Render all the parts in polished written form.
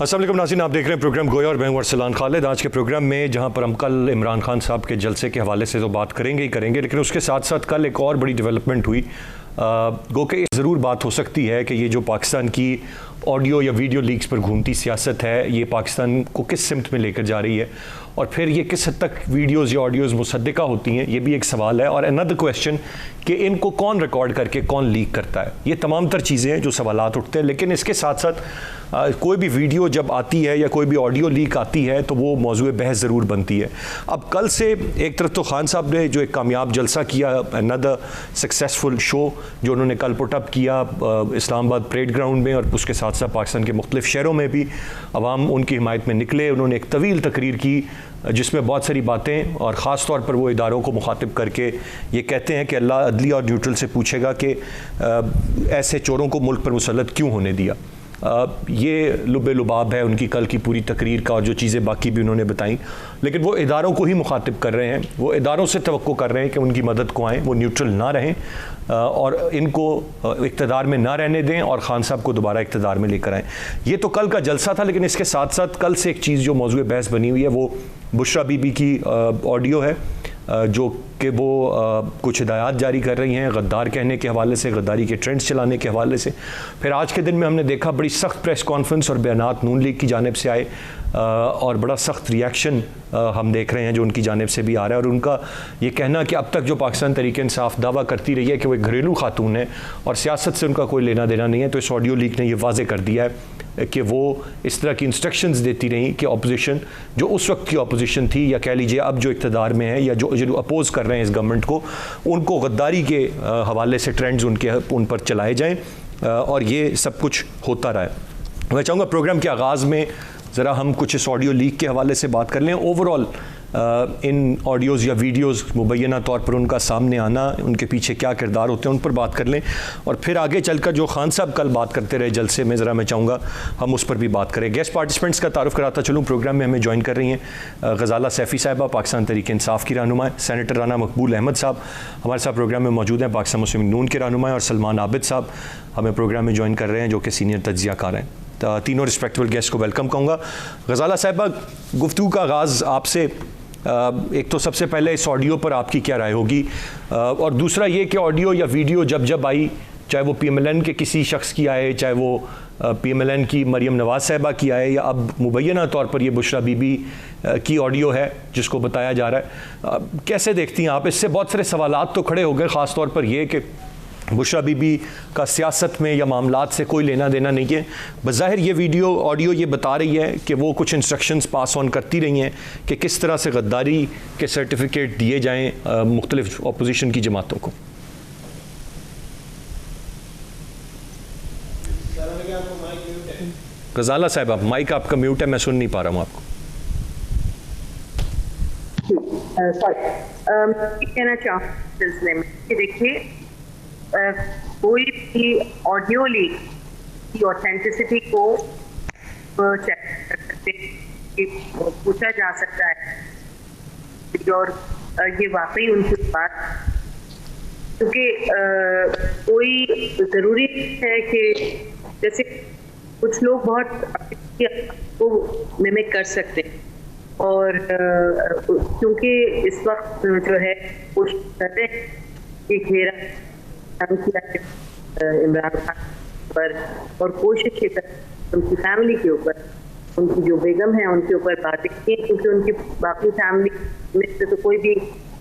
अस्सलाम वालेकुम नाज़रीन, आप देख रहे हैं प्रोग्राम गोया और मैं हूं अरसलान खालिद। आज के प्रोग्राम में जहां पर हम कल इमरान खान साहब के जलसे के हवाले से तो बात करेंगे ही करेंगे, लेकिन उसके साथ साथ कल एक और बड़ी डेवलपमेंट हुई। गो के ज़रूर बात हो सकती है कि ये जो पाकिस्तान की ऑडियो या वीडियो लीक्स पर घूमती सियासत है, ये पाकिस्तान को किस सिमत में लेकर जा रही है और फिर ये किस हद तक वीडियोज़ या ऑडियोज़ मुसद्दिका होती हैं, ये भी एक सवाल है। और अनदर क्वेश्चन कि इनको कौन रिकॉर्ड करके कौन लीक करता है। ये तमाम तर चीज़ें हैं जो सवालात उठते हैं, लेकिन इसके साथ साथ कोई भी वीडियो जब आती है या कोई भी ऑडियो लीक आती है तो वो मौजूए बहस ज़रूर बनती है। अब कल से एक तरफ तो खान साहब ने जो एक कामयाब जलसा किया, अनदर सक्सेसफुल शो जो उन्होंने कल पुटअप किया इस्लामाबाद परेड ग्राउंड में, और उसके साथ साथ पाकिस्तान के मुख्तलिफ शहरों में भी अवाम उनकी हिमायत में निकले। उन्होंने एक तवील तकरीर की जिसमें बहुत सारी बातें, और ख़ास तौर पर वो इदारों को मुखातिब करके ये कहते हैं कि अल्लाह अदली और न्यूट्रल से पूछेगा कि ऐसे चोरों को मुल्क पर मुसल्लत क्यों होने दिया। ये लुबे लुबाब है उनकी कल की पूरी तकरीर का, और जो चीज़ें बाकी भी उन्होंने बताई, लेकिन वो इदारों को ही मुखातिब कर रहे हैं। वो इदारों से तवक्को कर रहे हैं कि उनकी मदद को आएँ, वो न्यूट्रल ना रहें और इनको इक़्तिदार में ना रहने दें और ख़ान साहब को दोबारा इक़्तिदार में लेकर आएँ। ये तो कल का जलसा था, लेकिन इसके साथ साथ कल से एक चीज़ जो मौजूद बहस बनी हुई है वो बुशरा बीबी की ऑडियो है, जो कि वो कुछ हिदायत जारी कर रही हैं गद्दार कहने के हवाले से, गद्दारी के ट्रेंड्स चलाने के हवाले से। फिर आज के दिन में हमने देखा बड़ी सख्त प्रेस कॉन्फ्रेंस और बयानात नून लीग की जानिब से आए, और बड़ा सख्त रिएक्शन हम देख रहे हैं जो उनकी जानिब से भी आ रहा है। और उनका ये कहना कि अब तक जो पाकिस्तान तहरीक इंसाफ दावा करती रही है कि वो एक घरेलू खातून है और सियासत से उनका कोई लेना देना नहीं है, तो इस ऑडियो लीक ने यह वाज़े कर दिया है कि वो इस तरह की इंस्ट्रक्शंस देती रहीं कि अपोजिशन जो उस वक्त की अपोजिशन थी, या कह लीजिए अब जो इक़्तिदार में है या जो अपोज़ कर रहे हैं इस गवर्नमेंट को, उनको गद्दारी के हवाले से ट्रेंड्स उन पर चलाए जाएँ, और ये सब कुछ होता रहा है। मैं चाहूँगा प्रोग्राम के आगाज़ में ज़रा हम कुछ इस ऑडियो लीक के हवाले से बात कर लें। ओवरऑल इन ऑडियोज़ या वीडियोज़ मुबैना तौर पर उनका सामने आना, उनके पीछे क्या किरदार होते हैं, उन पर बात कर लें, और फिर आगे चलकर जो खान साहब कल बात करते रहे जलसे में, ज़रा मैं चाहूँगा हम उस पर भी बात करें। गेस्ट पार्टिसिपेंट्स का तारुफ कराता चलूँ। प्रोग्राम में हमें ज्वाइन कर रही हैं गजाला सैफ़ी साहिबा, पाकिस्तान तहरीक इंसाफ की रहनुमा, सेनेटर राना मकबूल अहमद साहब हमारे साथ प्रोग्राम में मौजूद हैं, पाकिस्तान मुस्लिम नून के रहनुमा, और सलमान आबिद साहब हमें प्रोग्राम में ज्वाइन कर रहे हैं जो कि सीनियर तज्ज़ियाकार हैं। तीनों रिस्पेक्टेबल गेस्ट को वेलकम कहूँगा। गजाला साहिबा, गुफ्तगू का आगाज़ आपसे। एक तो सबसे पहले इस ऑडियो पर आपकी क्या राय होगी, और दूसरा ये कि ऑडियो या वीडियो जब जब आई, चाहे वो PMLN के किसी शख्स की आए, चाहे वो PMLN की मरियम नवाज़ साहिबा की आए, या अब मुबैना तौर पर ये बुशरा बीबी की ऑडियो है जिसको बताया जा रहा है, कैसे देखती हैं आप? इससे बहुत सारे सवालात तो खड़े हो गए, ख़ास तौर पर यह कि बुशरा बीबी का सियासत में या मामलात से कोई लेना देना नहीं है। बज़ाहिर ये वीडियो ऑडियो ये बता रही है कि वो कुछ इंस्ट्रक्शंस पास ऑन करती रही हैं कि किस तरह से गद्दारी के सर्टिफिकेट दिए जाएं मुख्तलिफ अपोजिशन की जमातों को। गजाला साहिबा, माइक आपका म्यूट है, मैं सुन नहीं पा रहा हूँ आपको। कहना चाहूँ सिलसिले में कि देखिए, कोई भी ऑडियो लीक की ऑथेंटिसिटी को चेक कर सकते हैं, पूछा जा सकता है और ये वाकई उनकी बात, क्योंकि कोई ज़रूरी है कि जैसे कुछ लोग बहुत को मिमिक कर सकते हैं, और क्योंकि इस वक्त जो है कोशिश करते हैं कि घेरा इमरान खान पर, और कोशिश की उनकी फैमिली के ऊपर, उनकी जो बेगम है उनके ऊपर बातें की, क्योंकि उनकी बाकी फैमिली में से तो कोई भी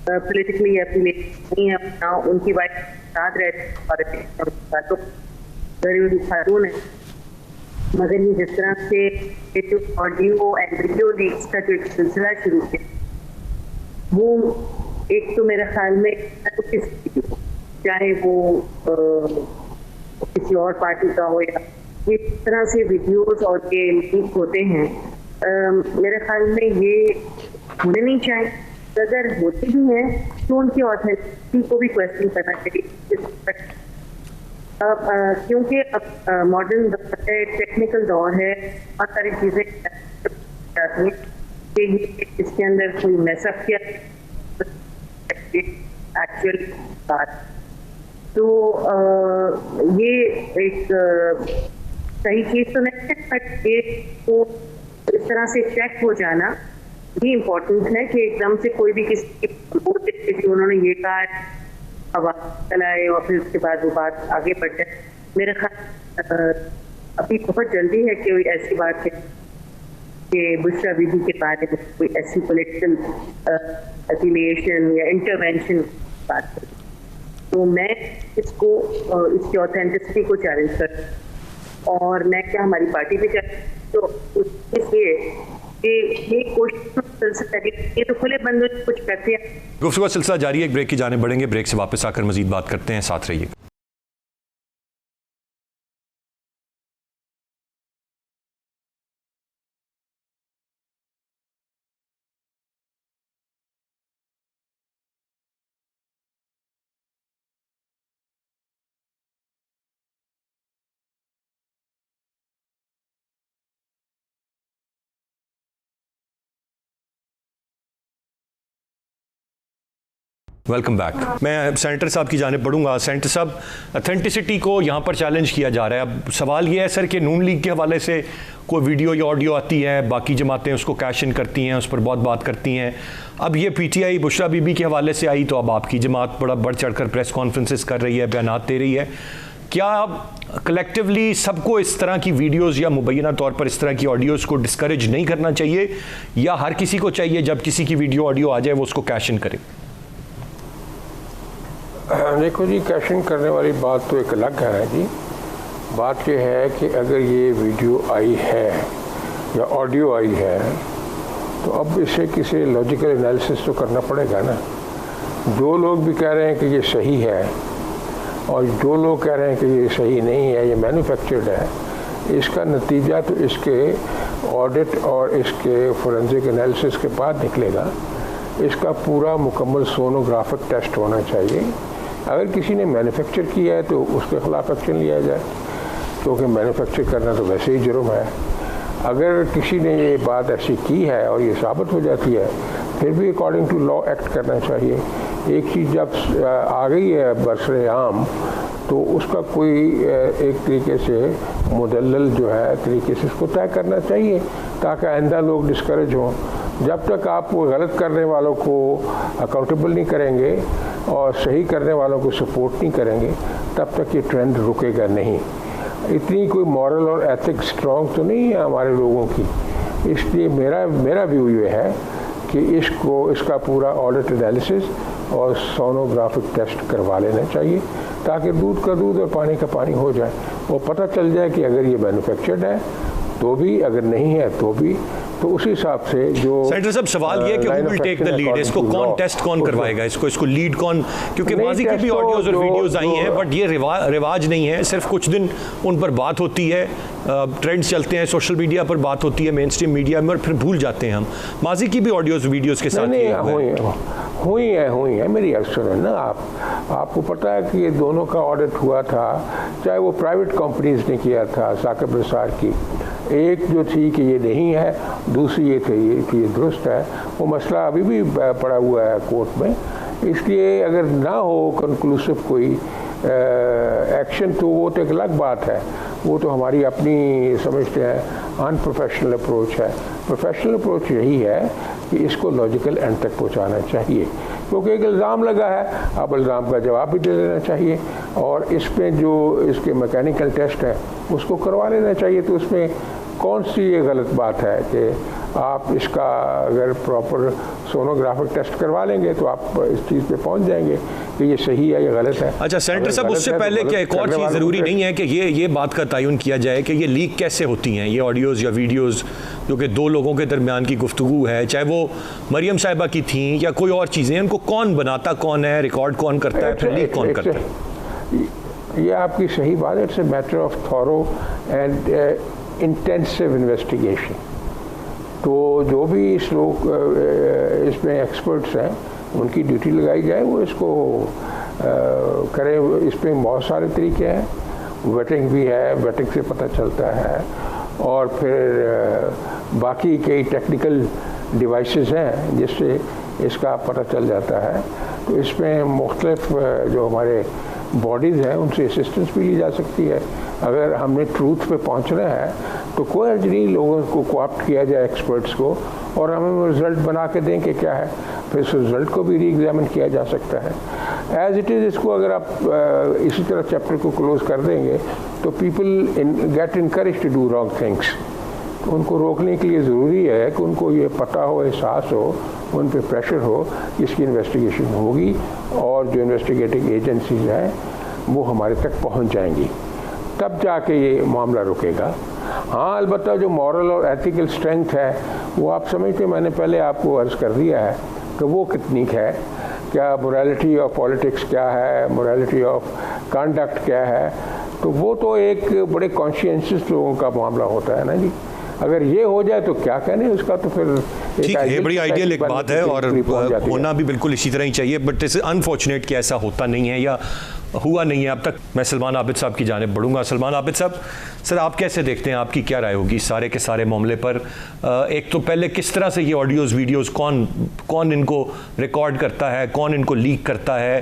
पॉलिटिकली एफिलिएटेड नहीं है, ना उनकी वाइफ साथ रहते तो घरेलू खातून है। मगर ये जिस तरह से जो ऑडियो एंड वीडियो लीक्स का जो सिलसिला शुरू किया, वो एक तो मेरे ख्याल में तो चाहे वो किसी और पार्टी का हो, या इस तरह से वीडियोस और ये लीक होते हैं, मेरे ख्याल में ये होने नहीं चाहिए। अगर होते भी हैं तो उनकी ऑथेंटिसिटी को भी क्वेश्चन करना चाहिए, क्योंकि अब मॉडर्न दौर है, टेक्निकल दौर है, बहुत सारी चीज़ें जाती हैं कि इसके अंदर कोई मैसअप किया एक्चुअल बात। तो ये एक सही चीज तो नहीं है, बट ये तो इस तरह से चेक हो जाना भी इम्पोर्टेंट है कि एकदम से कोई भी किसी उन्होंने ये कहा आवाज चलाए और फिर उसके बाद वो बात आगे बढ़ जाए। मेरे ख्याल अभी बहुत जल्दी है कि ऐसी बात है कि बुशरा बीबी के बारे में कोई ऐसी पॉलिटिकल एफिलिएशन या इंटरवेंशन बात करें, तो मैं इसको इसकी ऑथेंटिसिटी को चैलेंज कर, और मैं क्या हमारी पार्टी पे चैलेंज, तो इसलिए ये कोशिश ये तो खुले बंद कुछ करते हैं। गुफ्तगू का सिलसिला जारी है, एक ब्रेक की जाने बढ़ेंगे, ब्रेक से वापस आकर मजीद बात करते हैं, साथ रहिए। Welcome back. मैं सेनेटर साहब की जाने पढ़ूंगा। सेनेटर साहब, अथेंटिसिटी को यहाँ पर चैलेंज किया जा रहा है। अब सवाल ये है सर कि नून लीग के हवाले से कोई वीडियो या ऑडियो आती है, बाकी जमातें उसको कैश इन करती हैं, उस पर बहुत बात करती हैं। अब ये पीटीआई बुशरा बीबी के हवाले से आई तो अब आपकी जमात बड़ा बढ़ चढ़ कर प्रेस कॉन्फ्रेंसेस कर रही है, बयानात दे रही है। क्या कलेक्टिवली सबको इस तरह की वीडियोज़ या मुबैना तौर पर इस तरह की ऑडियोज़ को डिस्करेज नहीं करना चाहिए, या हर किसी को चाहिए जब किसी की वीडियो ऑडियो आ जाए वो उसको कैश इन करे? देखो जी, कैशिंग करने वाली बात तो एक अलग है जी। बात यह है कि अगर ये वीडियो आई है या ऑडियो आई है तो अब इसे किसी लॉजिकल एनालिसिस तो करना पड़ेगा ना। जो लोग भी कह रहे हैं कि ये सही है और जो लोग कह रहे हैं कि ये सही नहीं है, ये मैन्युफैक्चर्ड है, इसका नतीजा तो इसके ऑडिट और इसके फोरेंसिक एनालिसिस के बाद निकलेगा। इसका पूरा मुकम्मल सोनोग्राफिक टेस्ट होना चाहिए। अगर किसी ने मैन्युफैक्चर किया है तो उसके खिलाफ एक्शन लिया जाए, क्योंकि मैन्युफैक्चर करना तो वैसे ही जुर्म है। अगर किसी ने ये बात ऐसी की है और ये साबित हो जाती है, फिर भी अकॉर्डिंग टू लॉ एक्ट करना चाहिए। एक चीज़ जब आ गई है बरसरे आम, तो उसका कोई एक तरीके से मुदल्लल जो है तरीके से उसको तय करना चाहिए, ताकि आइंदा लोग डिस्करेज हों। जब तक आप वो गलत करने वालों को अकाउंटेबल नहीं करेंगे और सही करने वालों को सपोर्ट नहीं करेंगे, तब तक ये ट्रेंड रुकेगा नहीं। इतनी कोई मॉरल और एथिक्स स्ट्रॉन्ग तो नहीं है हमारे लोगों की। इसलिए मेरा व्यू ये है कि इसका पूरा ऑडिट एनालिसिस और सोनोग्राफिक टेस्ट करवा लेना चाहिए, ताकि दूध का दूध और पानी का पानी हो जाए। वो पता चल जाए कि अगर ये मैन्युफैक्चर्ड है तो भी, अगर नहीं है तो भी, तो उसी हिसाब से जो सेनेटर साहब सवाल ये कि who will take the lead, इसको कौन टेस्ट कौन करवाएगा, इसको लीड कौन? क्योंकि माजी की भी ऑडियोज और वीडियोस आई हैं, बट ये रिवाज नहीं है। सिर्फ कुछ दिन उन पर बात होती है, ट्रेंड्स चलते हैं, सोशल मीडिया पर बात होती है, मेन स्ट्रीम मीडिया में, और फिर भूल जाते हैं हम। माजी की भी ऑडियोज वीडियोस के साथ हुई है मेरी अक्सर है ना। आपको पता है कि ये दोनों का ऑडिट हुआ था, चाहे वो प्राइवेट कंपनीज ने किया था साकिब निसार की। एक जो थी कि ये नहीं है, दूसरी ये थी कि ये दुरुस्त है। वो मसला अभी भी पड़ा हुआ है कोर्ट में। इसलिए अगर ना हो कंक्लूसिव कोई एक्शन, तो वो तो एक अलग बात है। वो तो हमारी अपनी समझते हैं अनप्रोफेशनल अप्रोच है। प्रोफेशनल अप्रोच यही है कि इसको लॉजिकल एंड तक पहुंचाना चाहिए, क्योंकि एक इल्ज़ाम लगा है, अब इल्ज़ाम का जवाब भी दे देना चाहिए, और इसमें जो इसके मैकेनिकल टेस्ट है उसको करवा लेना चाहिए। तो उसमें कौन सी ये गलत बात है कि आप इसका अगर प्रॉपर सोनोग्राफिक टेस्ट करवा लेंगे तो आप इस चीज़ पे पहुंच जाएंगे कि ये सही है, ये गलत है। अच्छा सेनेटर साहब, उससे पहले क्या एक और चीज़ ज़रूरी नहीं है कि ये बात का तयन किया जाए कि ये लीक कैसे होती हैं, ये ऑडियोज़ या वीडियोज़ जो कि दो लोगों के दरमियान की गुफ्तगू है, चाहे वो मरियम साहिबा की थी या कोई और चीज़ें, उनको कौन बनाता कौन है, रिकॉर्ड कौन करता है, फिर लीक कौन करता है? ये आपकी सही बात है। It's a matter of thorough and intensive investigation. तो जो भी इसमें एक्सपर्ट्स हैं उनकी ड्यूटी लगाई जाए, वो इसको करें। इसमें बहुत सारे तरीके हैं, वेटिंग भी है, वेटिंग से पता चलता है, और फिर बाकी कई टेक्निकल डिवाइसेस हैं जिससे इसका पता चल जाता है। तो इसमें मुख्तलिफ जो हमारे बॉडीज़ हैं उनसे असिस्टेंस भी ली जा सकती है। अगर हमने ट्रूथ पे पहुंचना है तो कोई अर्ज नहीं लोगों को कोऑप्ट किया जाए एक्सपर्ट्स को, और हमें रिज़ल्ट बना के दें कि क्या है, फिर उस रिज़ल्ट को भी री एग्जामिन किया जा सकता है। एज़ इट इज़ इसको अगर आप इसी तरह चैप्टर को क्लोज़ कर देंगे तो people get encourage to do wrong things. उनको रोकने के लिए ज़रूरी है कि उनको ये पता हो, एहसास हो, उन पे प्रेशर हो, इसकी इन्वेस्टिगेशन होगी और जो इन्वेस्टिगेटिंग एजेंसीज हैं वो हमारे तक पहुंच जाएंगी, तब जाके ये मामला रुकेगा। हाँ, अलबत्ता जो मॉरल और एथिकल स्ट्रेंथ है वो आप समझते, मैंने पहले आपको अर्ज़ कर दिया है कि वो कितनी है, क्या मोरालिटी ऑफ पॉलिटिक्स क्या है, मोरालिटी ऑफ कंडक्ट क्या है, तो वो तो एक बड़े कॉन्शियस लोगों का मामला होता है ना जी। अगर ये हो जाए तो क्या कहने उसका, तो फिर ठीक है, बड़ी आइडियल एक बात है और होना भी बिल्कुल इसी तरह ही चाहिए, बट इट्स अनफॉर्चुनेट कि ऐसा होता नहीं है या हुआ नहीं है अब तक। मैं सलमान आबिद साहब की जानिब बढ़ूंगा। सलमान आबिद साहब, सर आप कैसे देखते हैं, आपकी क्या राय होगी सारे के सारे मामले पर? एक तो पहले किस तरह से ये ऑडियोज़ वीडियोज़ कौन इनको रिकॉर्ड करता है, कौन इनको लीक करता है,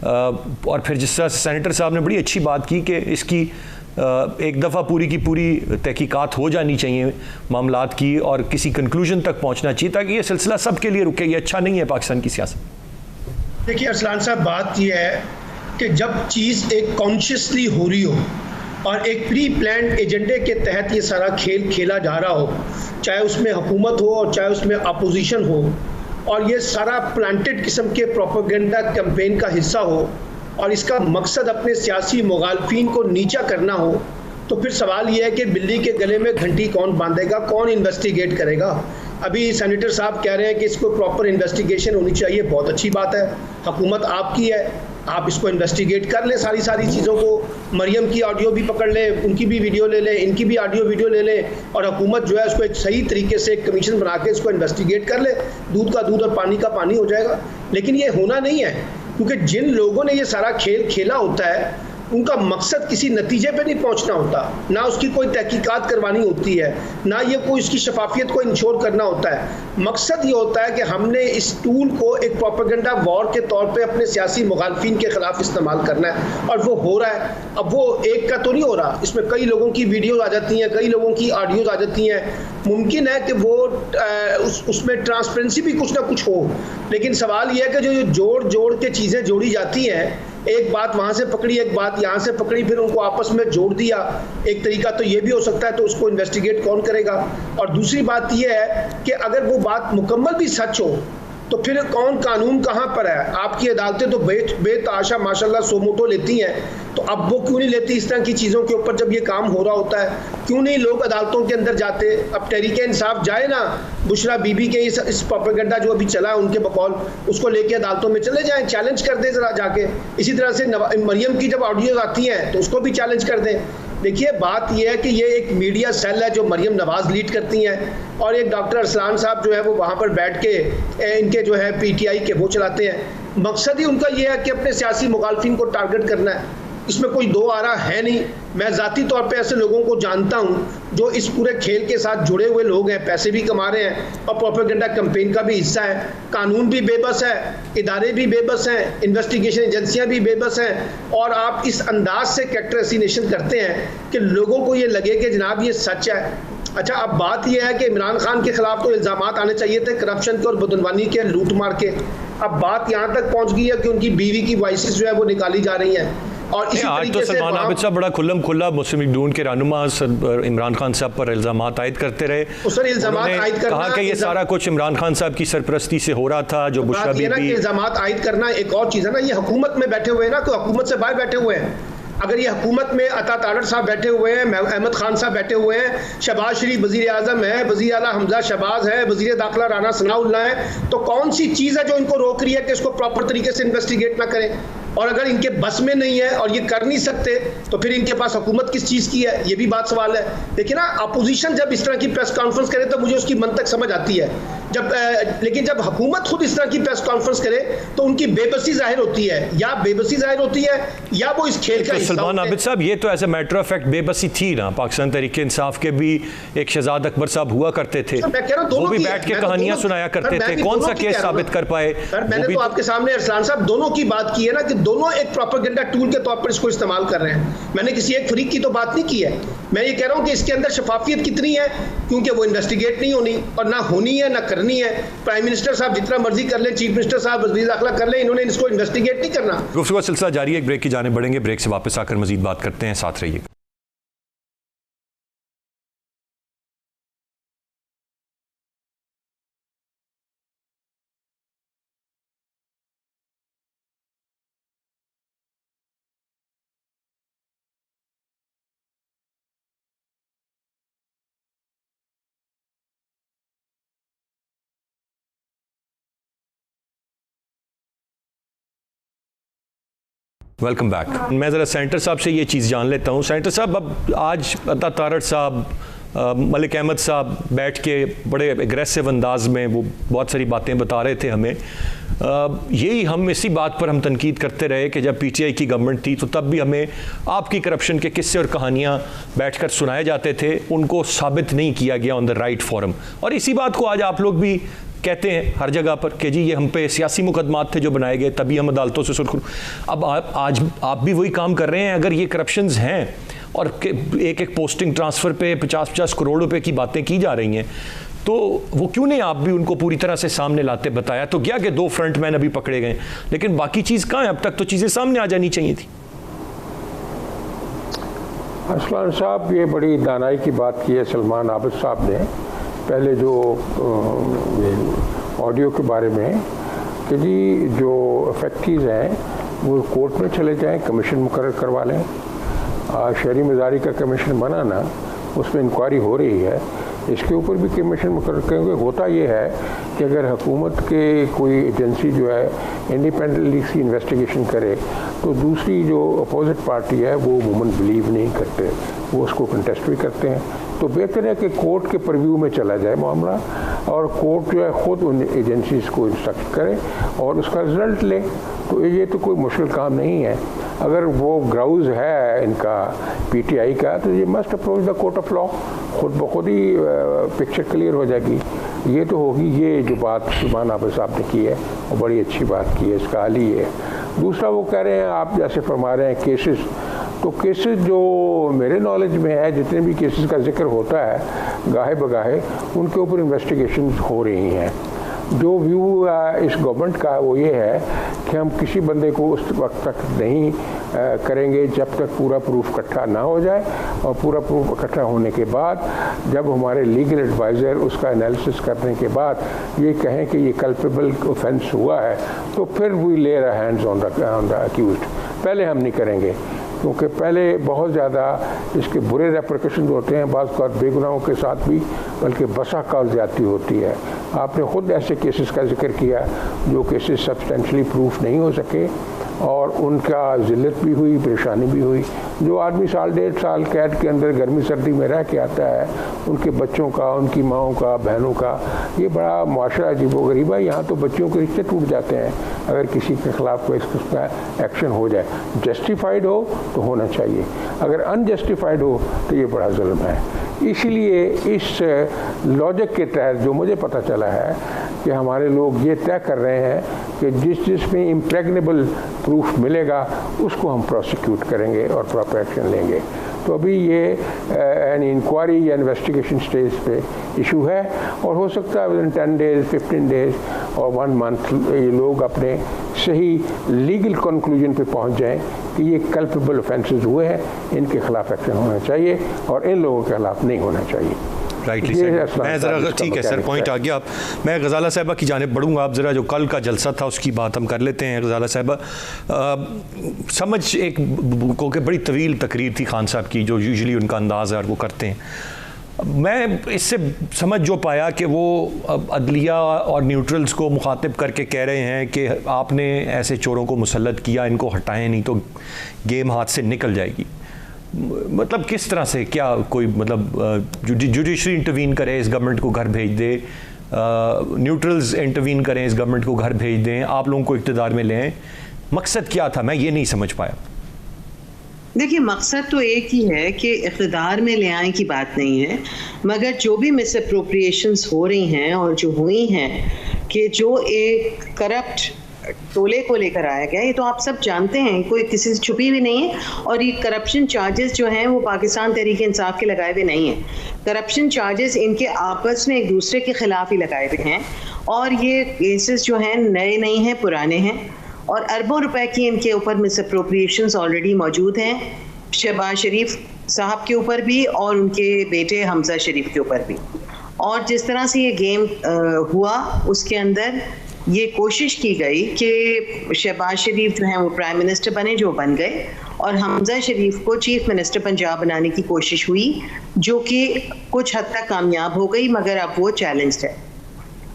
और फिर जिस तरह से सेनेटर साहब ने बड़ी अच्छी बात की कि इसकी एक दफ़ा पूरी की पूरी तहकीकात हो जानी चाहिए मामलात की और किसी कंक्लूजन तक पहुंचना चाहिए ताकि ये सिलसिला सबके लिए रुके। ये अच्छा नहीं है पाकिस्तान की सियासत। देखिए अरसलान साहब, बात यह है कि जब चीज़ एक कॉन्शियसली हो रही हो और एक प्री प्लान्ड एजेंडे के तहत ये सारा खेल खेला जा रहा हो, चाहे उसमें हुकूमत हो और चाहे उसमें अपोजिशन हो, और ये सारा प्लांटेड किस्म के प्रोपेगेंडा कैंपेन का हिस्सा हो और इसका मकसद अपने सियासी मुखालिफिन को नीचा करना हो, तो फिर सवाल ये है कि बिल्ली के गले में घंटी कौन बांधेगा, कौन इन्वेस्टिगेट करेगा। अभी सेनेटर साहब कह रहे हैं कि इसको प्रॉपर इन्वेस्टिगेशन होनी चाहिए, बहुत अच्छी बात है, हुकूमत आपकी है, आप इसको इन्वेस्टिगेट कर लें, सारी चीज़ों को। मरियम की ऑडियो भी पकड़ लें, उनकी भी वीडियो ले लें, इनकी भी ऑडियो वीडियो ले लें, और हुकूमत जो है उसको एक सही तरीके से एक कमीशन बना के इसको इन्वेस्टिगेट कर ले, दूध का दूध और पानी का पानी हो जाएगा। लेकिन ये होना नहीं है, क्योंकि जिन लोगों ने ये सारा खेल खेला होता है उनका मकसद किसी नतीजे पे नहीं पहुंचना होता, ना उसकी कोई तहकीकात करवानी होती है, ना ये कोई इसकी शफाफियत को इंश्योर करना होता है। मकसद ये होता है कि हमने इस टूल को एक प्रोपेगेंडा वॉर के तौर पे अपने सियासी मुखालिफिन के खिलाफ इस्तेमाल करना है, और वो हो रहा है। अब वो एक का तो नहीं हो रहा, इसमें कई लोगों की वीडियो आ जाती हैं, कई लोगों की ऑडियोज आ जाती हैं। मुमकिन है कि वो उसमें ट्रांसपेरेंसी भी कुछ ना कुछ हो, लेकिन सवाल ये है कि जो जोड़ के चीज़ें जोड़ी जाती हैं, एक बात वहाँ से पकड़ी, एक बात यहाँ से पकड़ी, फिर उनको आपस में जोड़ दिया, एक तरीका तो ये भी हो सकता है, तो उसको इन्वेस्टिगेट कौन करेगा। और दूसरी बात ये है कि अगर वो बात मुकम्मल भी सच हो तो फिर कौन कानून कहाँ पर है। आपकी अदालतें तो बेतहाशा माशाल्लाह सोमोटो लेती हैं, तो अब वो क्यों नहीं लेती इस तरह की चीज़ों के ऊपर जब ये काम हो रहा होता है? क्यों नहीं लोग अदालतों के अंदर जाते? अब तहरीक इंसाफ जाए ना, बुशरा बीबी के इस प्रोपेगेंडा जो अभी चला है उनके बकौल, उसको लेके अदालतों में चले जाएं, चैलेंज कर दें ज़रा जाके। इसी तरह से मरियम की जब ऑडियोज आती हैं तो उसको भी चैलेंज कर दें। देखिए बात यह है कि ये एक मीडिया सेल है जो मरियम नवाज लीड करती हैं, और एक डॉक्टर अरसलान साहब जो है वो वहाँ पर बैठ के इनके जो है PTI के वो चलाते हैं। मकसद ही उनका ये है कि अपने सियासी मुखालिफिन को टारगेट करना है, इसमें कोई दो आरा है नहीं। मैं ज़ाती तौर पे ऐसे लोगों को जानता हूँ जो इस पूरे खेल के साथ जुड़े हुए लोग हैं, पैसे भी कमा रहे हैं और प्रोपेगेंडा कैंपेन का भी हिस्सा है। कानून भी बेबस है, इदारे भी बेबस हैं, इन्वेस्टिगेशन एजेंसियाँ भी बेबस हैं, और आप इस अंदाज से कैरेक्टर असैसिनेशन करते हैं कि लोगों को ये लगे कि जनाब ये सच है। अच्छा, अब बात यह है कि इमरान खान के खिलाफ तो इल्ज़ामात आने चाहिए थे करप्शन के और बदनवानी के, लूट मार के। अब बात यहाँ तक पहुँच गई है कि उनकी बीवी की वॉइसेस जो है वो निकाली जा रही हैं, और इसी आज तो सलमान आबिद साहब बड़ा खुल्लम खुल्ला मुस्लिम लीग नून के रहनुमा इमरान खान साहब पर इल्ज़ामात आयद करते रहे। कहा कि ये सारा कुछ इमरान खान साहब की सरपरस्ती से हो रहा था। जो बुशरा बीबी इल्ज़ामात आयद करना एक और चीज़ है ना, ये हुकूमत में बैठे हुए हैं ना, तो हुकूमत से बाहर बैठे हुए हैं। अगर ये हुकूमत में अता तारड़ साहब बैठे हुए हैं, अहमद खान साहब बैठे हुए हैं, शहबाज शरीफ वज़ीर आज़म है, वज़ीर आला हमजा शहबाज है, वज़ीर दाखिला राना सनाउल्लाह है, तो कौन सी चीज़ है जो इनको रोक रही है कि इसको प्रॉपर तरीके से इन्वेस्टिगेट ना करें? और अगर इनके बस में नहीं है और ये कर नहीं सकते तो फिर इनके पास हुकूमत किस चीज़ की है, ये भी बात सवाल है। देखिए ना, अपोजिशन जब इस तरह की प्रेस कॉन्फ्रेंस करे तो मुझे उसकी मंतक समझ आती है लेकिन जब हुकूमत खुद इस तरह की प्रेस कॉन्फ्रेंस करे तो उनकी बेबसी जाहिर होती है, या बेबसी जाहिर होती है या वो इस खेल का तो हिस्सा सलमान आबिद साहब, ये तो as a matter of fact बेबसी थी ना। पाकिस्तान तहरीक इंसाफ के भी एक शहजाद अकबर साहब हुआ करते थे, वो भी बैठ के कहानियां सुनाया करते थे। कौन सा केस साबित कर पाए? मैंने तो आपके सामने अरसलान साहब दोनों की बात की है ना, कि दोनों एक प्रोपेगेंडा टूल के तौर पर इसको इस्तेमाल कर रहे हैं। मैंने किसी एक फरीक की तो बात नहीं की है। मैं ये कह रहा हूं कि इसके अंदर शफाफियत कितनी है, क्योंकि वो इन्वेस्टिगेट नहीं होनी और ना होनी है ना करनी है। प्राइम मिनिस्टर साहब जितना मर्जी कर ले, चीफ मिनिस्टर साहब वज़ीर दाखिला कर ले, इन्होंने इसको इन्वेस्टिगेट नहीं करना। गुफ्तगू का सिलसिला जारी है, एक ब्रेक की जाने बढ़ेंगे, ब्रेक से वापस आकर मजीद बात करते हैं, साथ रहिए। Welcome back. मैं ज़रा सेंटर साहब से ये चीज़ जान लेता हूँ। सेंटर साहब, अब आज अता तारड़ साहब, मलिक अहमद साहब बैठ के बड़े एग्रेसिव अंदाज में वो बहुत सारी बातें बता रहे थे हमें। यही हम इसी बात पर हम तनकीद करते रहे कि जब पीटीआई की गवर्नमेंट थी तो तब भी हमें आपकी करप्शन के किस्से और कहानियाँ बैठकर सुनाए जाते थे, उनको साबित नहीं किया गया ऑन द राइट फोरम। और इसी बात को आज आप लोग भी कहते हैं हर जगह पर कि जी ये हम पे सियासी मुकदमात थे जो बनाए गए, तभी हम अदालतों से सुरखुर। अब आज आप भी वही काम कर रहे हैं। अगर ये करप्शंस हैं और एक एक पोस्टिंग ट्रांसफ़र पे 50-50 करोड़ रुपए की बातें की जा रही हैं, तो वो क्यों नहीं आप भी उनको पूरी तरह से सामने लाते? बताया तो गया कि 2 फ्रंटमैन अभी पकड़े गए, लेकिन बाकी चीज़ कहाँ है? अब तक तो चीज़ें सामने आ जानी चाहिए थी। अरसलान साहब, ये बड़ी दानाई की बात की है सलमान आबिद साहब ने पहले जो ऑडियो के बारे में, कि जी जो फैक्ट्रीज़ हैं वो कोर्ट में चले जाएं, कमीशन मुकर्रर करवा लें। शहरी मज़ारी का कमीशन बना ना, उसमें इंक्वायरी हो रही है, इसके ऊपर भी कमीशन मुकर्रर करेंगे। होता ये है कि अगर हुकूमत के कोई एजेंसी जो है इंडिपेंडेंटली सी इन्वेस्टिगेशन करे तो दूसरी जो अपोजिट पार्टी है वो अमूमन बिलीव नहीं करते, वो उसको कंटेस्ट भी करते हैं। तो बेहतर है कि कोर्ट के परव्यू में चला जाए मामला और कोर्ट जो है ख़ुद उन एजेंसीज़ को इंस्ट्रक्ट करे और उसका रिजल्ट ले। तो ये तो कोई मुश्किल काम नहीं है। अगर वो ग्राउज है इनका पीटीआई का, तो ये must approach the court of law, खुद ब खुद ही पिक्चर क्लियर हो जाएगी। ये तो होगी। ये जो बात सलमान आबिद साहब ने की है वो बड़ी अच्छी बात की है, इसका हाल ही है। दूसरा, वो कह रहे हैं, आप जैसे फरमा रहे हैं केसेस, तो केसेस जो मेरे नॉलेज में है, जितने भी केसेस का जिक्र होता है गाहे बगाहे, उनके ऊपर इन्वेस्टिगेशन हो रही हैं। जो व्यू इस गवर्नमेंट का वो ये है कि हम किसी बंदे को उस वक्त तक नहीं करेंगे जब तक पूरा प्रूफ इकट्ठा ना हो जाए, और पूरा प्रूफ इकट्ठा होने के बाद जब हमारे लीगल एडवाइज़र उसका एनालिसिस करने के बाद ये कहें कि ये कल्पेबल ऑफेंस हुआ है, तो फिर we lay our hands on the accused. पहले हम नहीं करेंगे, क्योंकि पहले बहुत ज़्यादा इसके बुरे रेपरकशन होते हैं, बाज़ औक़ात बेगुनाहों के साथ भी, बल्कि बसा कौल ज़्यादती होती है। आपने ख़ुद ऐसे केसेस का जिक्र किया जो केसेस सब्सटेंशली प्रूफ नहीं हो सके और उनका ज़िल्लत भी हुई, परेशानी भी हुई। जो आदमी 1.5 साल कैद के अंदर गर्मी सर्दी में रह के आता है, उनके बच्चों का, उनकी माओं का, बहनों का, ये बड़ा मुआशरा अजीबोगरीब है। यहाँ तो बच्चों के रिश्ते टूट जाते हैं अगर किसी के ख़िलाफ़ कोई इसका एक्शन हो जाए। जस्टिफाइड हो तो होना चाहिए, अगर अनजस्टिफाइड हो तो ये बड़ा जुल्म है। इसलिए इस लॉजिक के तहत जो मुझे पता चला है कि हमारे लोग ये तय कर रहे हैं कि जिसमें इम्प्रेग्नेबल प्रूफ मिलेगा उसको हम प्रोसिक्यूट करेंगे और प्रॉपर एक्शन लेंगे। तो अभी ये एन इंक्वायरी या इन्वेस्टिगेशन स्टेज पे इशू है, और हो सकता है विदिन 10 डेज, 15 डेज और 1 मंथ ये लोग अपने सही लीगल कंक्लूजन पे पहुंच जाएं कि ये कल्पेबल ऑफेंसेस हुए हैं, इनके खिलाफ एक्शन होना चाहिए और इन लोगों के खिलाफ नहीं होना चाहिए। राइटली सर, मैं ज़रा, ठीक है सर, पॉइंट आ गया। मैं गज़ाला साहिबा की जानिब बढ़ूँगा। आप ज़रा जो कल का जलसा था उसकी बात हम कर लेते हैं। गज़ाला साहिबा, समझ एक को के बड़ी तवील तकरीर थी खान साहब की, जो यूजुअली उनका अंदाज़ है और वो करते हैं। मैं इससे समझ जो पाया कि वो अदलिया और न्यूट्रल्स को मुखातिब करके कह रहे हैं कि आपने ऐसे चोरों को मुसल्लत किया, इनको हटाएं, नहीं तो गेम हाथ से निकल जाएगी। मतलब किस तरह से, क्या कोई मतलब जुडिशरी इंटरवीन करे, इस गवर्नमेंट को घर भेज दे, न्यूट्रल्स इंटरवीन करें, इस गवर्नमेंट को घर भेज दें, आप लोगों को इक़्तिदार में लें? मकसद क्या था? मैं ये नहीं समझ पाया। देखिए, मकसद तो एक ही है कि इक़्तिदार में ले आने की बात नहीं है, मगर जो भी मिसअप्रोप्रिएशंस हो रही हैं और जो हुई हैं कि जो एक करप्ट टोले को लेकर आया गया, ये तो आप सब जानते हैं, कोई किसी से छुपी हुई नहीं है। और ये करप्शन चार्जेस जो हैं वो पाकिस्तान तहरीक इंसाफ के लगाए हुए नहीं हैं। करप्शन चार्जेस इनके आपस में एक दूसरे के खिलाफ ही लगाए हुए हैं, और ये केसेस जो हैं नए नहीं हैं, पुराने हैं, और अरबों रुपए की इनके ऊपर मिसअप्रोप्रिएशंस ऑलरेडी मौजूद हैं, शहबाज शरीफ साहब के ऊपर भी और उनके बेटे हमजा शरीफ के ऊपर भी। और जिस तरह से ये गेम हुआ, उसके अंदर ये कोशिश की गई कि शहबाज शरीफ जो हैं वो प्राइम मिनिस्टर बने, जो बन गए, और हमजा शरीफ को चीफ मिनिस्टर पंजाब बनाने की कोशिश हुई, जो कि कुछ हद तक कामयाब हो गई, मगर अब वो चैलेंज्ड है।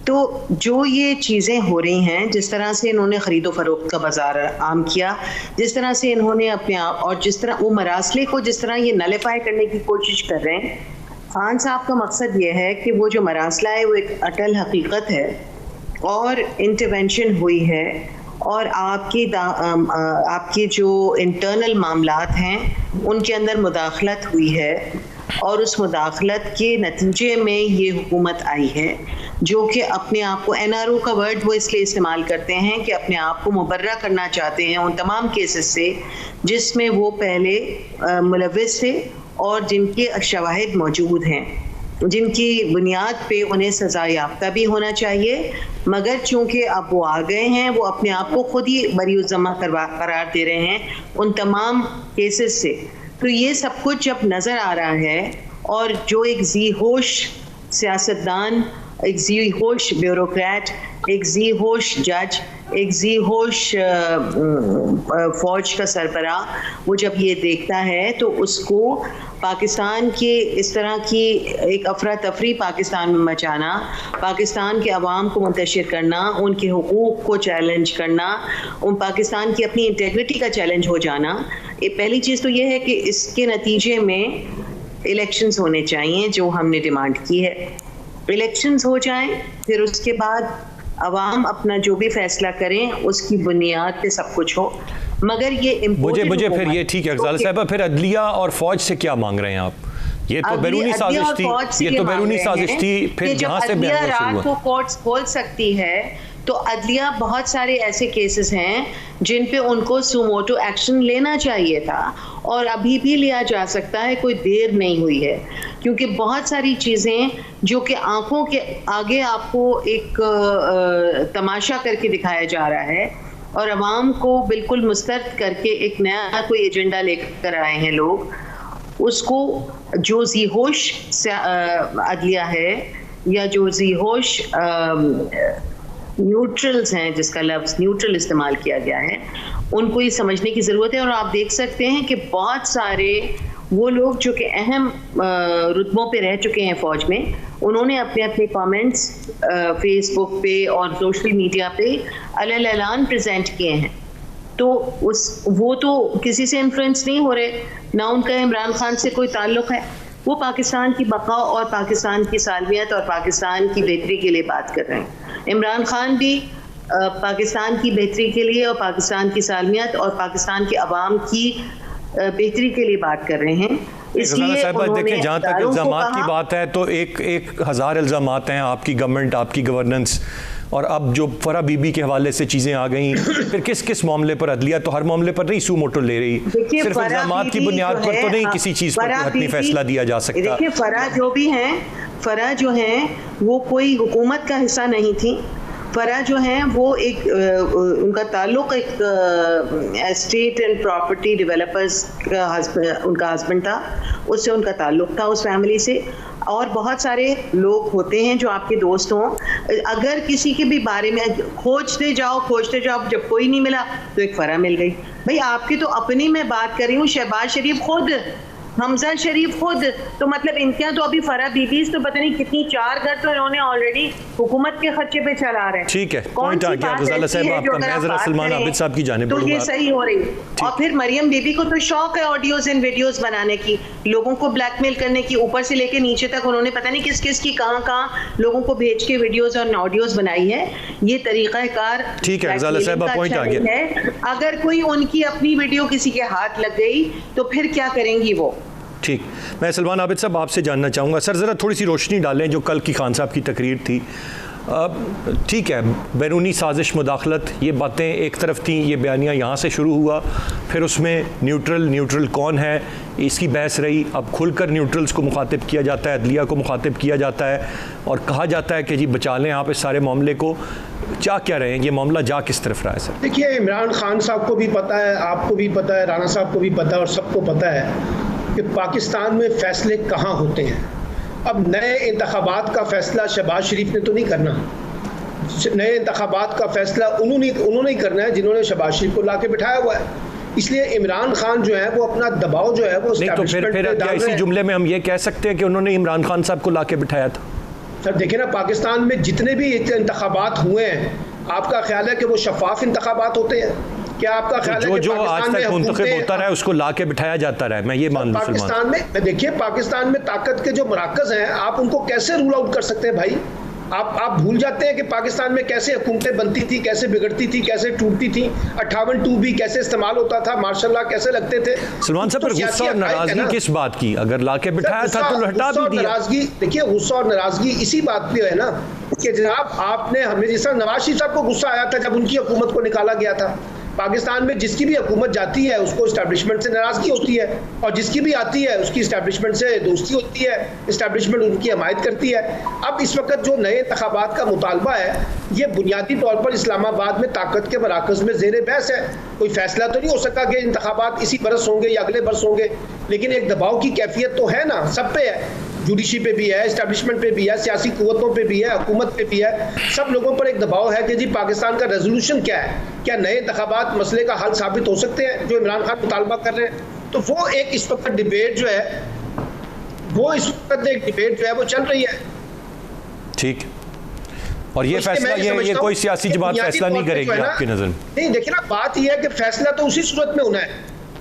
तो जो ये चीज़ें हो रही हैं, जिस तरह से इन्होंने ख़रीदो फरोख्त का बाजार आम किया, जिस तरह से इन्होंने अपने आप, और जिस तरह वो मरासले को जिस तरह ये नलीफाई करने की कोशिश कर रहे हैं, खान साहब का मकसद ये है कि वो जो मरासला है वो एक अटल हकीकत है और इंटरवेंशन हुई है, और आपकी जो इंटरनल मामलात हैं उनके अंदर मुदाखलत हुई है, और उस मुदाखलत के नतीजे में ये हुकूमत आई है, जो कि अपने आप को, NRO का वर्ड वो इसलिए इस्तेमाल करते हैं कि अपने आप को मुबर्रा करना चाहते हैं उन तमाम केसेस से जिसमें वो पहले मुलव्विस थे और जिनके शवाहिद मौजूद हैं, जिनकी बुनियाद पे उन्हें सज़ा याफ्ता भी होना चाहिए, मगर चूंकि अब वो आ गए हैं, वो अपने आप को खुद ही बरीउज़्ज़मा करार दे रहे हैं उन तमाम केसेस से। तो ये सब कुछ जब नज़र आ रहा है, और जो एक जी होश सियासतदान, एक जी होश ब्यूरोक्रेट, एक जी होश जज, एक जी होश फौज का सरबराह, वो जब ये देखता है तो उसको पाकिस्तान के इस तरह की एक अफरा तफरी पाकिस्तान में मचाना, पाकिस्तान के अवाम को मुंतशिर करना, उनके हुकूक को चैलेंज करना, उन पाकिस्तान की अपनी इंटेग्रिटी का चैलेंज हो जाना, पहली चीज़ तो ये है कि इसके नतीजे में इलेक्शंस होने चाहिए, जो हमने डिमांड की है। इलेक्शंस हो जाएं, फिर उसके बाद अवाम अपना जो भी फैसला करें उसकी बुनियाद पे सब कुछ हो, मगर ये मुझे फिर ये ठीक है गजाला साहब, फिर अदलिया और फौज से क्या मांग रहे हैं आप? ये तो बैरूनी साजिश थी, ये तो बैरूनी साजिश थी, फिर जहां से रात को कोर्ट्स खोल सकती है, तो अदलिया बहुत सारे ऐसे केसेस हैं जिन पे उनको सुमोटो एक्शन लेना चाहिए था, और अभी भी लिया जा सकता है, कोई देर नहीं हुई है, क्योंकि बहुत सारी चीज़ें जो कि आंखों के आगे आपको एक तमाशा करके दिखाया जा रहा है, और अवाम को बिल्कुल मुस्तरद करके एक नया कोई एजेंडा लेकर आए हैं लोग, उसको जो ज़ीहोश अदलिया है, या जो ज़ीहोश न्यूट्रल्स हैं, जिसका लफ्ज़ न्यूट्रल इस्तेमाल किया गया है, उनको ये समझने की ज़रूरत है। और आप देख सकते हैं कि बहुत सारे वो लोग जो कि अहम रुतबों पे रह चुके हैं फ़ौज में, उन्होंने अपने अपने कमेंट्स फेसबुक पे और सोशल मीडिया पे अलग-अलग प्रेजेंट किए हैं। तो वो तो किसी से इन्फ्लुएंस नहीं हो रहे, ना उनका इमरान खान से कोई ताल्लुक़ है, वो पाकिस्तान की बका और पाकिस्तान की सालमियत और पाकिस्तान की बेहतरी के लिए बात कर रहे हैं। इमरान खान भी पाकिस्तान की बेहतरी के लिए और पाकिस्तान की सालमियत और पाकिस्तान के अवाम की बेहतरी के लिए बात कर रहे हैं। इसलिए देखिए, जहाँ तक इल्ज़ामात की बात है तो एक हज़ार इल्ज़ामात हैं, आपकी गवर्नमेंट, आपकी गवर्नेंस, और अब जो फरा बीबी के हवाले से चीज़ें आ गई, फिर किस किस मामले पर अदलिया तो हर मामले पर नहीं सूमोटो ले रही, सिर्फ इल्ज़ामात की बुनियाद पर तो नहीं किसी चीज़ पर हतमी फैसला दिया जा सकता। देखिए, फरा जो भी हैं, फरा जो हैं वो कोई हुकूमत का हिस्सा नहीं थी। फरा जो हैं वो एक उनका ताल्लुक़ एक एस्टेट एंड प्रॉपर्टी डेवलपर्स का उनका हस्बैंड था, उससे उनका ताल्लुक़ था, उस फैमिली से। और बहुत सारे लोग होते हैं जो आपके दोस्त हों, अगर किसी के भी बारे में खोजते जाओ, जब कोई नहीं मिला तो एक फरा मिल गई। भाई, आपकी तो अपनी मैं बात कर रही हूँ, शहबाज शरीफ खुद हमजा शरीफ खुद, तो मतलब इनके यहाँ तो अभी फरा बीबीज तो पता नहीं कितनी 4 घर तो इन्होंने ऑलरेडी हुकूमत के खर्चे पे चला रहे हैं। ठीक है, पॉइंट आ गया गजाला साहब आपका। मैं जरा सलमान आबिद साहब की जानिब तो ये सही हो रही। और फिर मरियम बीबी को तो शौक है ऑडियोज एंड वीडियोस बनाने की, लोगों को ब्लैकमेल करने की, ऊपर से लेके नीचे तक उन्होंने पता नहीं किस किस की कहाँ लोगों को भेज के वीडियोस और ऑडियोज बनाई है। ये तरीका कार ठीक है गजाला साहब, पॉइंट आ गया। अगर कोई उनकी अपनी वीडियो किसी के हाथ लग गई तो फिर क्या करेंगी वो? ठीक, मैं सलमान आबिद साहब आपसे जानना चाहूँगा सर, ज़रा थोड़ी सी रोशनी डालें जो कल की खान साहब की तकरीर थी। ठीक है, बैरूनी साजिश मुदाखलत ये बातें एक तरफ थी, ये बयानिया यहाँ से शुरू हुआ, फिर उसमें न्यूट्रल कौन है इसकी बहस रही। अब खुलकर न्यूट्रल्स को मुखातिब किया जाता है, अदलिया को मुखातिब किया जाता है और कहा जाता है कि जी बचा लें आप इस सारे मामले को। जा क्या रहे हैं, ये मामला जा किस तरफ रहा है सर? देखिए, इमरान खान साहब को भी पता है, आपको भी पता है, राना साहब को भी पता है और सबको पता है कि पाकिस्तान में फ़ैसले कहाँ होते हैं। अब नए इंतखाबात का फ़ैसला शहबाज शरीफ ने तो नहीं करना, नए इंतखाबात का फ़ैसला उन्होंने ही करना है जिन्होंने शहबाज शरीफ को ला के बिठाया हुआ है। इसलिए इमरान खान जो है वो अपना दबाव जो है वो नहीं, तो फिर क्या इसी जुमले में हम ये कह सकते हैं कि उन्होंने इमरान खान साहब को ला के बिठाया था? सर देखिए ना, पाकिस्तान में जितने भी इंतखाबात हुए हैं, आपका ख्याल है कि वो शफाफ इंतखाबात होते हैं? क्या आपका ख्याल है कि जो आज तक मुंतखब होता रहा है उसको ला के बिठाया जाता रहा है? मैं ये मान लूं पाकिस्तान में, देखिए पाकिस्तान में ताकत के जो मराकज़ हैं, आप उनको कैसे रूल आउट कर सकते हैं भाई? आप भूल जाते हैं कि पाकिस्तान में कैसे हुकूमतें बनती थी, कैसे बिगड़ती थी, कैसे टूटती थी, 58 भी कैसे इस्तेमाल होता था, मार्शल लॉ कैसे लगते थे। सलमान साहब, पर गुस्सा और नाराजगी किस बात की? अगर ला के बिठाया था तो हटा भी दिया। नाराजगी, देखिए गुस्सा और नाराजगी इसी बात पे है ना कि जनाब आपने, हमें जिस तरह नवाज शरीफ साहब को गुस्सा आया था जब उनकी हुकूमत को निकाला गया था। पाकिस्तान में जिसकी भी हुकूमत जाती है उसको इस्टेब्लिशमेंट से नाराजगी होती है और जिसकी भी आती है उसकी इस्टेब्लिशमेंट से दोस्ती होती है, इस्टेब्लिशमेंट उनकी हमायत करती है। अब इस वक्त जो नए इंतखाबात का मुतालबा है ये बुनियादी तौर पर इस्लामाबाद में ताकत के मराकज़ में ज़ेर बहस है। कोई फैसला तो नहीं हो सका कि इंतखाबात इसी बरस होंगे या अगले बरस होंगे, लेकिन एक दबाव की कैफियत तो है ना, सब पे है, जुडिशरी पे भी है, इस्टेब्लिशमेंट पे भी है, सियासी कुव्वतों पे भी है, हुकूमत पे भी है, सब लोगों पर एक दबाव है कि जी पाकिस्तान का रेजोल्यूशन क्या है, क्या नए इंतखाबात मसले का हल साबित हो सकते हैं जो इमरान खान मुतालबा कर रहे हैं। तो वो एक इस वक्त डिबेट जो है वो चल रही है। ठीक, और ये फैसला ये कोई सियासी जमात फैसला नहीं करेगी आपकी नज़र में? नहीं, देखिए ना, बात यह है कि फैसला तो उसी सूरत में होना है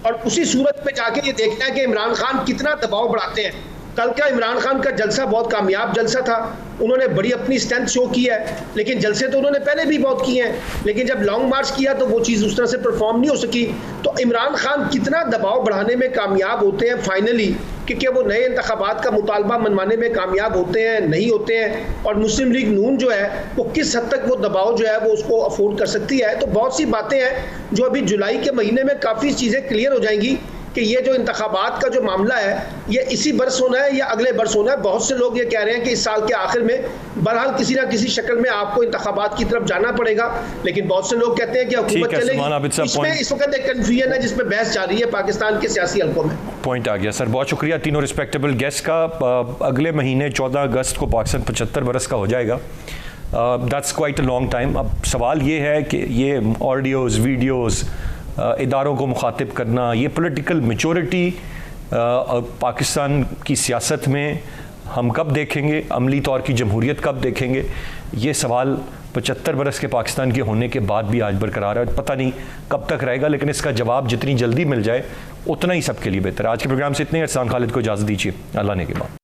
और उसी सूरत में जाके ये देखना है कि इमरान खान कितना दबाव बढ़ाते हैं। कल का इमरान खान का जलसा बहुत कामयाब जलसा था, उन्होंने बड़ी अपनी स्ट्रेंथ शो की है, लेकिन जलसे तो उन्होंने पहले भी बहुत किए हैं, लेकिन जब लॉन्ग मार्च किया तो वो चीज़ उस तरह से परफॉर्म नहीं हो सकी। तो इमरान खान कितना दबाव बढ़ाने में कामयाब होते हैं फाइनली, कि क्या वो नए इंतखाबात का मुतालबा मनवाने में कामयाब होते हैं, नहीं होते हैं, और मुस्लिम लीग नून जो है वो किस हद तक वो दबाव जो है वो उसको अफोर्ड कर सकती है। तो बहुत सी बातें हैं जो अभी जुलाई के महीने में काफ़ी चीज़ें क्लियर हो जाएंगी कि ये जो इंतखाबात का जो मामला है ये इसी बरस होना है या अगले बरस होना है। बहुत से लोग ये कह रहे हैं कि इस साल के आखिर में बहरहाल किसी ना किसी शक्ल में आपको इंतखाबात की तरफ जाना पड़ेगा, लेकिन बहुत से लोग कहते हैं कि हुकूमत चलेगी। इसमें इस वक्त एक कन्फ्यूजन है जिसमें बहस जारी है पाकिस्तान के सियासी हलकों में। पॉइंट आ गया सर, बहुत शुक्रिया तीनों रिस्पेक्टेबल गेस्ट का। अगले महीने 14 अगस्त को पाकिस्तान 75 बरस का हो जाएगा। That's quite a long time. अब सवाल ये है कि ये ऑडियोज़ वीडियोज़ इदारों को मुखातिब करना, ये पॉलिटिकल मैच्योरिटी पाकिस्तान की सियासत में हम कब देखेंगे, अमली तौर की जमहूरियत कब देखेंगे, ये सवाल 75 बरस के पाकिस्तान के होने के बाद भी आज बरकरार है। पता नहीं कब तक रहेगा, लेकिन इसका जवाब जितनी जल्दी मिल जाए उतना ही सबके लिए बेहतर है। आज के प्रोग्राम से इतने। अहसान खालिद को इजाज़त दीजिए, अल्लाह ने के बाद।